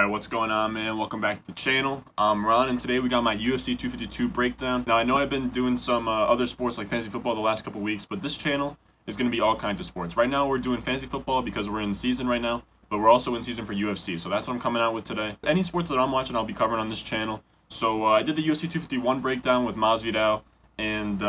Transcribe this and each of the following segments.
Alright, what's going on, man? Welcome back to the channel. I'm Ron, and today we got my UFC 252 breakdown. Now, I know I've been doing some other sports like fantasy football the last couple weeks, but this channel is going to be all kinds of sports. Right now, we're doing fantasy football because we're in season right now, but we're also in season for UFC, so that's what I'm coming out with today. Any sports that I'm watching, I'll be covering on this channel. So, I did the UFC 251 breakdown with Masvidal and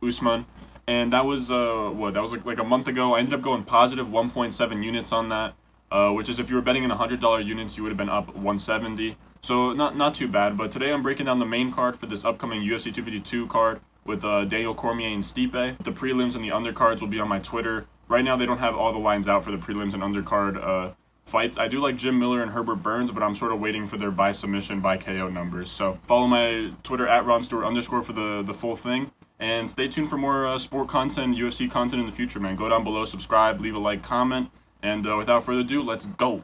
Usman, and that was, that was like a month ago. I ended up going positive 1.7 units on that. Which is if you were betting in $100 units, you would have been up 170. So not too bad. But today I'm breaking down the main card for this upcoming UFC 252 card with Daniel Cormier and Stipe. The prelims and the undercards will be on my Twitter. Right now they don't have all the lines out for the prelims and undercard fights. I do like Jim Miller and Herbert Burns, but I'm sort of waiting for their by submission, by KO numbers. So follow my Twitter at @RonStewart_ for the full thing. And stay tuned for more sport content, UFC content in the future, man. Go down below, subscribe, leave a like, comment. And without further ado, let's go.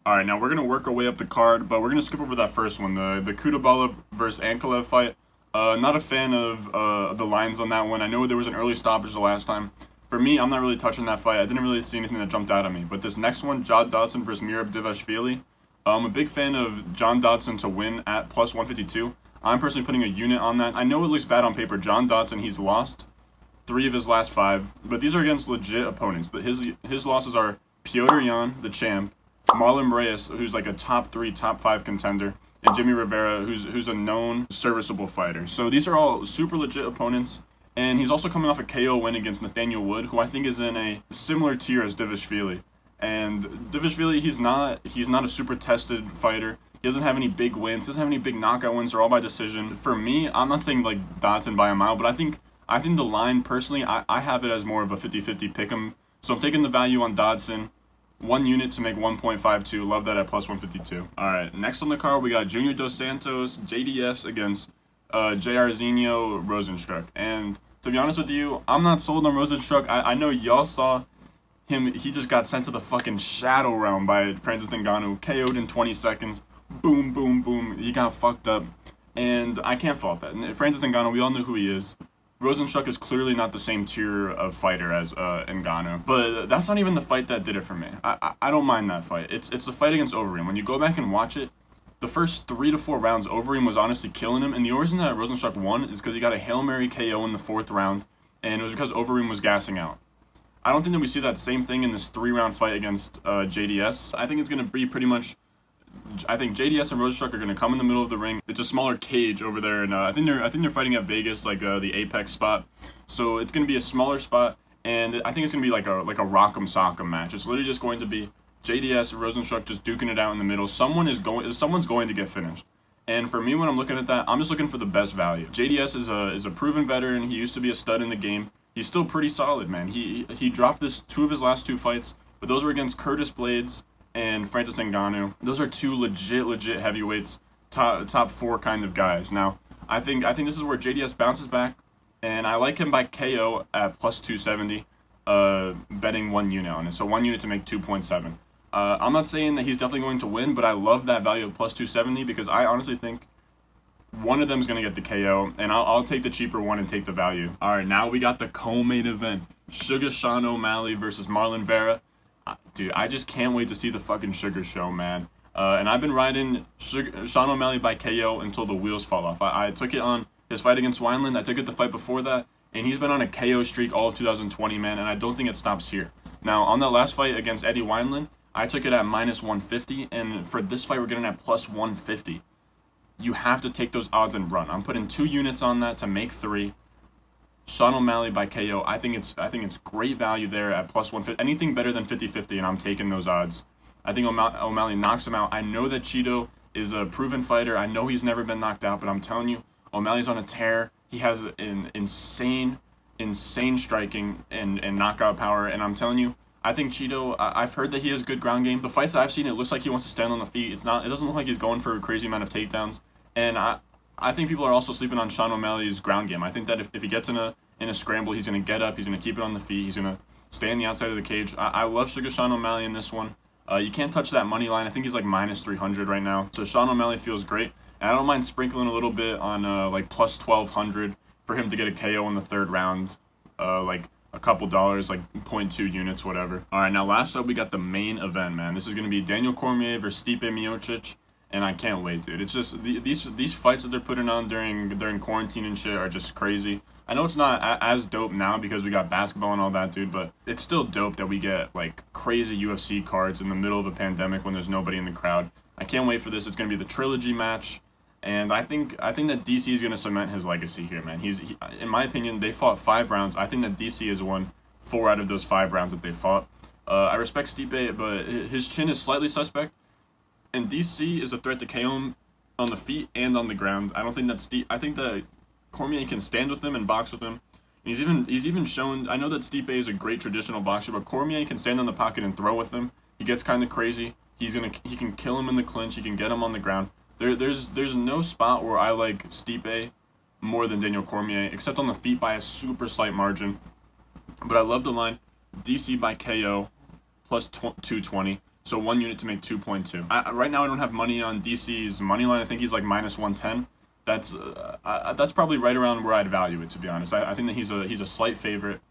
Alright, now we're going to work our way up the card, but we're going to skip over that first one, the Kudabala versus Ankalaev fight. Not a fan of the lines on that one. I know there was an early stoppage the last time. For me, I'm not really touching that fight. I didn't really see anything that jumped out at me. But this next one, John Dodson versus Miocic. I'm a big fan of John Dodson to win at plus 152. I'm personally putting a unit on that. I know it looks bad on paper. John Dodson, he's lost 3 of his last 5, but these are against legit opponents. His losses are Petr Yan, the champ, Marlon Moraes, who's like a top 3, top 5 contender, and Jimmy Rivera, who's a known serviceable fighter. So these are all super legit opponents. And he's also coming off a KO win against Nathaniel Wood, who I think is in a similar tier as Dvalishvili. And Dvalishvili, he's not a super tested fighter. He doesn't have any big wins. Doesn't have any big knockout wins. They're all by decision. For me, I'm not saying like Dodson by a mile, but I think the line personally, I have it as more of a 50-50 pick'em. So I'm taking the value on Dodson. 1 unit to make 1.52. Love that at plus 152. All right, next on the card we got Junior Dos Santos JDS against Jairzinho Rozenstruik. And to be honest with you, I'm not sold on Rozenstruik. I know y'all saw him. He just got sent to the fucking shadow realm by Francis Ngannou, KO'd in 20 seconds. Boom, boom, boom. He got fucked up, and I can't fault that. And Francis Ngannou, we all know who he is. Rozenstruik is clearly not the same tier of fighter as Ngannou, but that's not even the fight that did it for me. I don't mind that fight. It's the fight against Overeem. When you go back and watch it, the first 3 to 4 rounds, Overeem was honestly killing him, and the reason that Rozenstruik won is because he got a Hail Mary KO in the 4th round, and it was because Overeem was gassing out. I don't think that we see that same thing in this 3-round fight against JDS. I think it's going to be pretty much. I think JDS and Rozenstruik are going to come in the middle of the ring. It's a smaller cage over there, and I think they're fighting at Vegas, like the Apex spot. So it's going to be a smaller spot, and I think it's going to be like a rock'em sock'em match. It's literally just going to be JDS and Rozenstruik just duking it out in the middle. Someone's going to get finished. And for me, when I'm looking at that, I'm just looking for the best value. JDS is a proven veteran. He used to be a stud in the game. He's still pretty solid, man. He dropped 2 of his last 2 fights, but those were against Curtis Blades and Francis Ngannou. Those are 2 legit heavyweights, top 4 kind of guys. Now, I think this is where JDS bounces back, and I like him by KO at plus 270, betting 1 unit on it. So 1 unit to make 2.7. I'm not saying that he's definitely going to win, but I love that value of plus 270 because I honestly think one of them is going to get the KO, and I'll take the cheaper one and take the value. All right, now we got the co-main event. Sugar Sean O'Malley versus Marlon Vera. Dude, I just can't wait to see the fucking Sugar Show, man. And I've been riding Sean O'Malley by KO until the wheels fall off. I took it on his fight against Wineland. I took it the fight before that, and he's been on a KO streak all of 2020, man, and I don't think it stops here. Now, on that last fight against Eddie Wineland, I took it at minus 150, and for this fight, we're getting at plus 150. You have to take those odds and run. I'm putting 2 units on that to make 3. Sean O'Malley by KO. I think it's great value there at plus 150. Anything better than 50-50, and I'm taking those odds. I think O'Malley knocks him out. I know that Cheeto is a proven fighter. I know he's never been knocked out, but I'm telling you, O'Malley's on a tear. He has an insane striking and knockout power, and I'm telling you, I think Cheeto, I've heard that he has good ground game. The fights that I've seen, it looks like he wants to stand on the feet. It doesn't look like he's going for a crazy amount of takedowns. And I think people are also sleeping on Sean O'Malley's ground game. I think that if he gets in a scramble, he's going to get up, he's going to keep it on the feet, he's going to stay on the outside of the cage. I love Sugar Sean O'Malley in this one. You can't touch that money line. I think he's like minus 300 right now. So Sean O'Malley feels great. And I don't mind sprinkling a little bit on like plus 1,200 for him to get a KO in the third round, like a couple dollars, like 0.2 units, whatever. All right, now last up we got the main event, man. This is gonna be Daniel Cormier versus Stipe Miocic, and I can't wait, dude. It's just these fights that they're putting on during quarantine and shit are just crazy. I know it's not as dope now because we got basketball and all that, dude, but it's still dope that we get like crazy UFC cards in the middle of a pandemic when there's nobody in the crowd. I can't wait for this. It's gonna be the trilogy match. And I think that DC is going to cement his legacy here, man. In my opinion, they fought 5 rounds. I think that DC has won 4 out of those 5 rounds that they fought. I respect Stipe, but his chin is slightly suspect. And DC is a threat to KO him on the feet and on the ground. I don't think that I think that Cormier can stand with him and box with him. And he's even shown. I know that Stipe is a great traditional boxer, but Cormier can stand in the pocket and throw with him. He gets kind of crazy. He can kill him in the clinch. He can get him on the ground. There's no spot where I like Stipe more than Daniel Cormier, except on the feet by a super slight margin. But I love the line, DC by KO plus 220, so 1 unit to make 2.2. Right now I don't have money on DC's money line. I think he's like minus 110. That's probably right around where I'd value it, to be honest. I think that he's a slight favorite,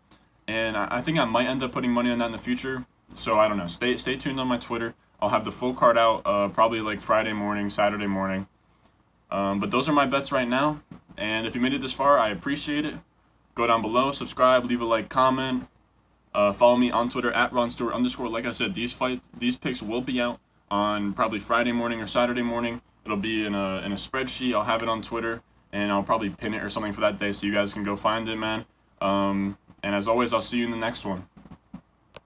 and I think I might end up putting money on that in the future. So I don't know. Stay tuned on my Twitter. I'll have the full card out probably like Friday morning, Saturday morning. But those are my bets right now. And if you made it this far, I appreciate it. Go down below, subscribe, leave a like, comment. Follow me on Twitter at @RonStewart_. Like I said, these picks will be out on probably Friday morning or Saturday morning. It'll be in a spreadsheet. I'll have it on Twitter, and I'll probably pin it or something for that day so you guys can go find it, man. And as always, I'll see you in the next one.